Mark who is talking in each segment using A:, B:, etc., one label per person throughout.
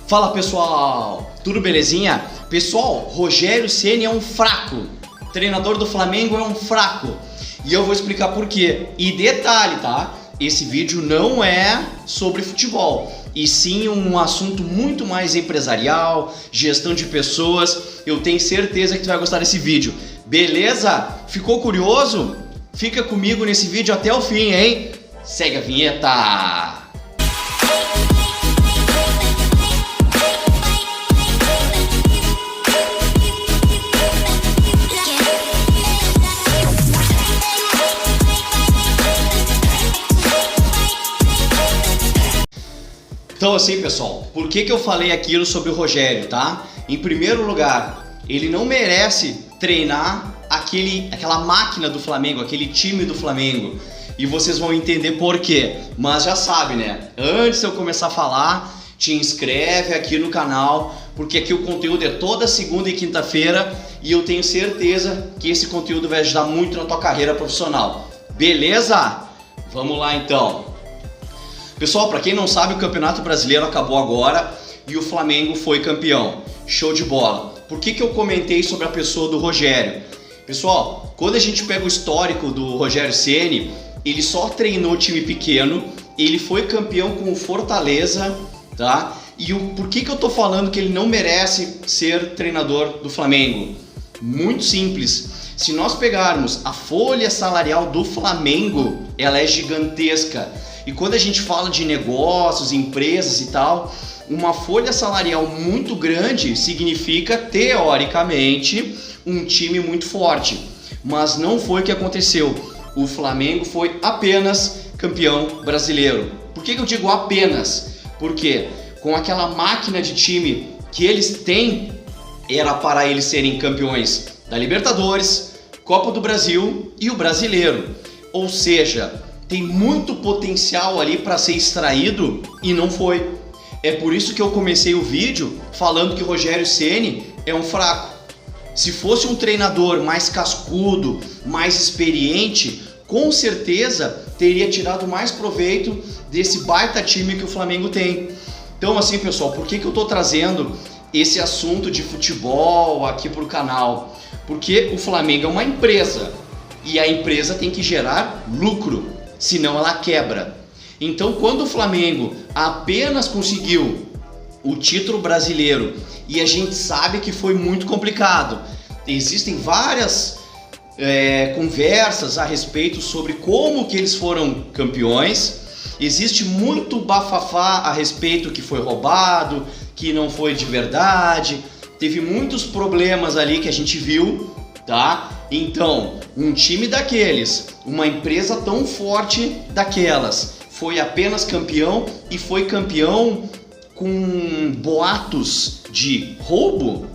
A: Fala pessoal, tudo belezinha? Pessoal, Rogério Ceni é um fraco, treinador do Flamengo é um fraco e eu vou explicar por quê. E detalhe, tá? Esse vídeo não é sobre futebol e sim um assunto muito mais empresarial, gestão de pessoas. Eu tenho certeza que tu vai gostar desse vídeo, beleza? Ficou curioso? Fica comigo nesse vídeo até o fim, hein? Segue a vinheta! Então assim, pessoal, por que eu falei aquilo sobre o Rogério, tá? Em primeiro lugar, ele não merece treinar aquela máquina do Flamengo, aquele time do Flamengo. E vocês vão entender por quê. Mas já sabe, né? Antes de eu começar a falar, te inscreve aqui no canal, porque aqui o conteúdo é toda segunda e quinta-feira e eu tenho certeza que esse conteúdo vai ajudar muito na tua carreira profissional. Beleza? Vamos lá então. Pessoal, para quem não sabe, o Campeonato Brasileiro acabou agora e o Flamengo foi campeão. Show de bola. Por que eu comentei sobre a pessoa do Rogério? Pessoal, quando a gente pega o histórico do Rogério Ceni, ele só treinou time pequeno, ele foi campeão com o Fortaleza, tá? E por que eu tô falando que ele não merece ser treinador do Flamengo? Muito simples. Se nós pegarmos a folha salarial do Flamengo, ela é gigantesca. E quando a gente fala de negócios, empresas e tal, uma folha salarial muito grande significa, teoricamente, um time muito forte. Mas não foi o que aconteceu. O Flamengo foi apenas campeão brasileiro. Por que eu digo apenas? Porque com aquela máquina de time que eles têm, era para eles serem campeões da Libertadores, Copa do Brasil e o Brasileiro. Ou seja, tem muito potencial ali para ser extraído e não foi. É por isso que eu comecei o vídeo falando que o Rogério Ceni é um fraco. Se fosse um treinador mais cascudo, mais experiente, com certeza teria tirado mais proveito desse baita time que o Flamengo tem. Então assim, pessoal, por que eu estou trazendo esse assunto de futebol aqui para o canal? Porque o Flamengo é uma empresa e a empresa tem que gerar lucro, senão ela quebra. Então quando o Flamengo apenas conseguiu o título brasileiro, e a gente sabe que foi muito complicado, existem várias conversas a respeito sobre como que eles foram campeões, existe muito bafafá a respeito que foi roubado, que não foi de verdade, teve muitos problemas ali que a gente viu, tá? Então, um time daqueles, uma empresa tão forte daquelas, foi apenas campeão e foi campeão com boatos de roubo?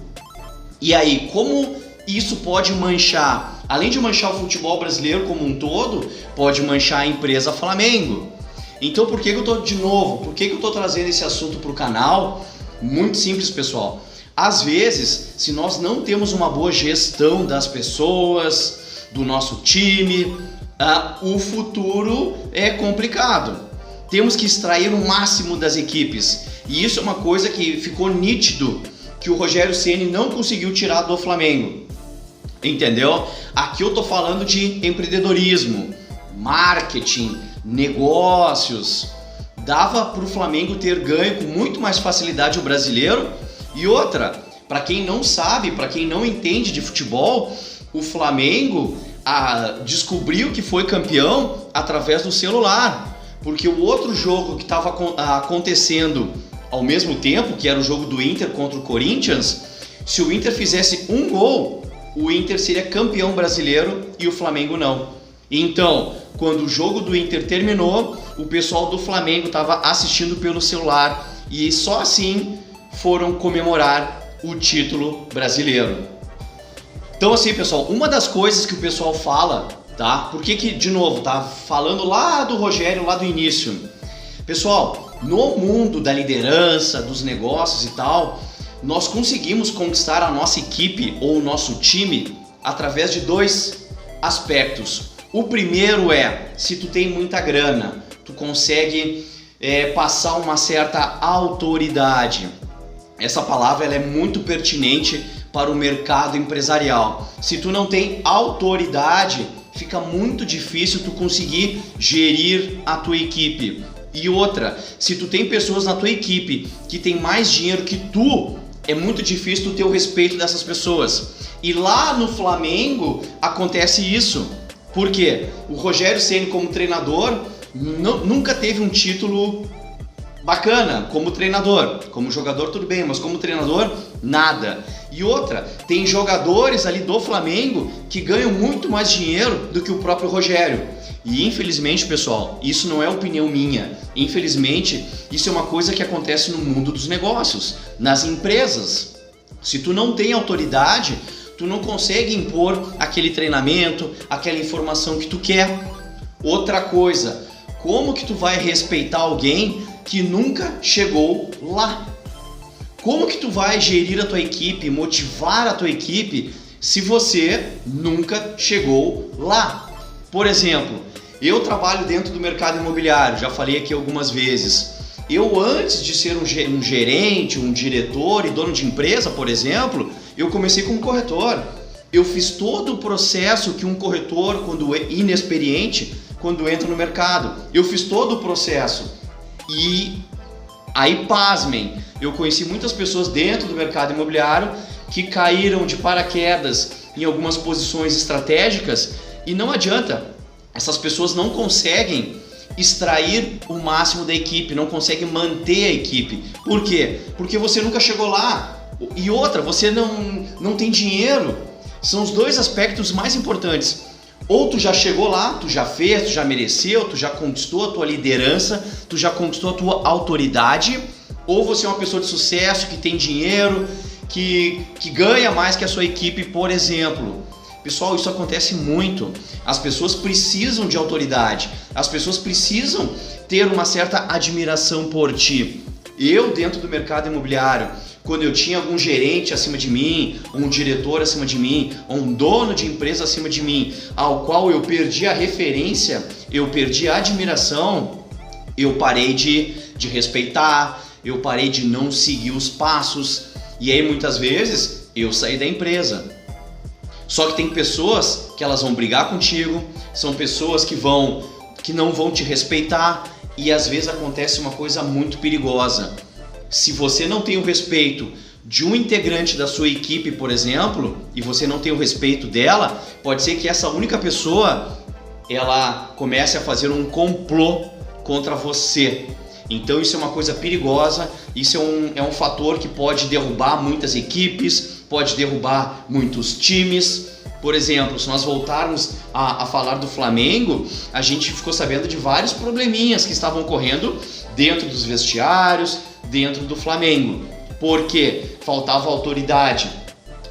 A: E aí, como isso pode manchar, além de manchar o futebol brasileiro como um todo, pode manchar a empresa Flamengo? Então por que eu tô de novo? Por que eu tô trazendo esse assunto para o canal? Muito simples, pessoal. Às vezes, se nós não temos uma boa gestão das pessoas, do nosso time, o futuro é complicado. Temos que extrair o máximo das equipes. E isso é uma coisa que ficou nítido que o Rogério Ceni não conseguiu tirar do Flamengo. Entendeu? Aqui eu tô falando de empreendedorismo, marketing, negócios. Dava para o Flamengo ter ganho com muito mais facilidade o brasileiro. E outra, para quem não sabe, para quem não entende de futebol, o Flamengo descobriu que foi campeão através do celular. Porque o outro jogo que estava acontecendo ao mesmo tempo, que era o jogo do Inter contra o Corinthians, se o Inter fizesse um gol, o Inter seria campeão brasileiro e o Flamengo não. Então, quando o jogo do Inter terminou, o pessoal do Flamengo estava assistindo pelo celular e só assim foram comemorar o título brasileiro. Então assim, pessoal, uma das coisas que o pessoal fala, tá? Por que de novo, tá? Falando lá do Rogério, lá do início. Pessoal, no mundo da liderança, dos negócios e tal, nós conseguimos conquistar a nossa equipe ou o nosso time através de dois aspectos. O primeiro é, se tu tem muita grana, tu consegue passar uma certa autoridade. essa palavra ela é muito pertinente para o mercado empresarial. Se tu não tem autoridade, fica muito difícil tu conseguir gerir a tua equipe. E outra, se tu tem pessoas na tua equipe que tem mais dinheiro que tu, é muito difícil tu ter o respeito dessas pessoas. E lá no Flamengo acontece isso. Por quê? O Rogério Ceni como treinador nunca teve um título bacana como treinador. Como jogador tudo bem, mas como treinador nada. E outra, tem jogadores ali do Flamengo que ganham muito mais dinheiro do que o próprio Rogério. E infelizmente, pessoal, isso não é opinião minha. Infelizmente, isso é uma coisa que acontece no mundo dos negócios, nas empresas. Se tu não tem autoridade, tu não consegue impor aquele treinamento, aquela informação que tu quer. Outra coisa, como que tu vai respeitar alguém que nunca chegou lá? Como que tu vai gerir a tua equipe, motivar a tua equipe se você nunca chegou lá? Por exemplo, eu trabalho dentro do mercado imobiliário, já falei aqui algumas vezes. Eu, antes de ser um gerente, um diretor e dono de empresa, por exemplo, eu comecei como corretor. Eu fiz todo o processo que um corretor, quando é inexperiente, quando entra no mercado. Eu fiz todo o processo. E aí, pasmem, eu conheci muitas pessoas dentro do mercado imobiliário que caíram de paraquedas em algumas posições estratégicas e não adianta. Essas pessoas não conseguem extrair o máximo da equipe, não conseguem manter a equipe. Por quê? Porque você nunca chegou lá. E outra, você não tem dinheiro. São os dois aspectos mais importantes. Ou tu já chegou lá, tu já fez, tu já mereceu, tu já conquistou a tua liderança, tu já conquistou a tua autoridade, ou você é uma pessoa de sucesso, que tem dinheiro, que ganha mais que a sua equipe, por exemplo. Pessoal, isso acontece muito. As pessoas precisam de autoridade, as pessoas precisam ter uma certa admiração por ti. Eu, dentro do mercado imobiliário, quando eu tinha algum gerente acima de mim, um diretor acima de mim, um dono de empresa acima de mim, ao qual eu perdi a referência, eu perdi a admiração, eu parei de respeitar, eu parei de não seguir os passos, e aí muitas vezes eu saí da empresa. Só que tem pessoas que elas vão brigar contigo, são pessoas que não vão te respeitar, e às vezes acontece uma coisa muito perigosa. Se você não tem o respeito de um integrante da sua equipe, por exemplo, e você não tem o respeito dela, pode ser que essa única pessoa ela comece a fazer um complô contra você. Então isso é uma coisa perigosa, isso é um fator que pode derrubar muitas equipes, pode derrubar muitos times. Por exemplo, se nós voltarmos a falar do Flamengo, a gente ficou sabendo de vários probleminhas que estavam ocorrendo dentro dos vestiários, dentro do Flamengo, porque faltava autoridade.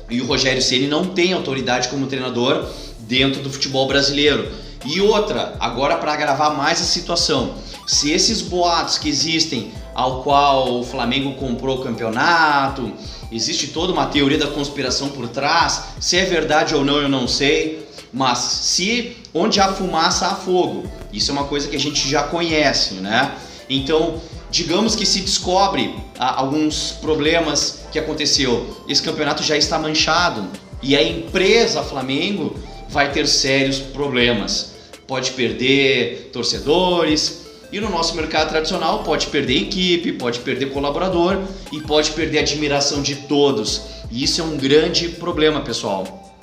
A: E o Rogério Ceni não tem autoridade como treinador dentro do futebol brasileiro. E outra, agora para agravar mais a situação, se esses boatos que existem, ao qual o Flamengo comprou o campeonato, existe toda uma teoria da conspiração por trás, se é verdade ou não eu não sei, mas se onde há fumaça há fogo, isso é uma coisa que a gente já conhece, né? Então, digamos que se descobre alguns problemas que aconteceu, esse campeonato já está manchado e a empresa Flamengo vai ter sérios problemas. Pode perder torcedores e no nosso mercado tradicional pode perder equipe, pode perder colaborador e pode perder a admiração de todos. E isso é um grande problema, pessoal.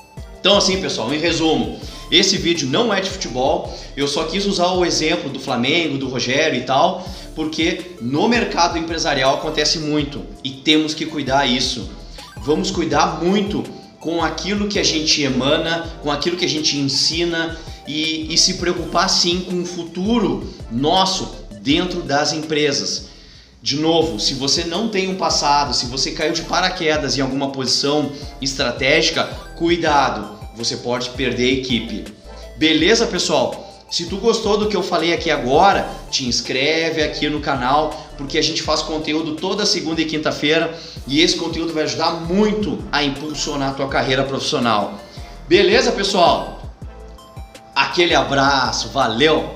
A: Então assim, pessoal, em resumo, esse vídeo não é de futebol, eu só quis usar o exemplo do Flamengo, do Rogério e tal, porque no mercado empresarial acontece muito e temos que cuidar isso. Vamos cuidar muito com aquilo que a gente emana, com aquilo que a gente ensina e se preocupar sim com o futuro nosso dentro das empresas. De novo, se você não tem um passado, se você caiu de paraquedas em alguma posição estratégica, cuidado, você pode perder a equipe. Beleza, pessoal? Se tu gostou do que eu falei aqui agora, te inscreve aqui no canal, porque a gente faz conteúdo toda segunda e quinta-feira e esse conteúdo vai ajudar muito a impulsionar a tua carreira profissional. Beleza, pessoal? Aquele abraço, valeu!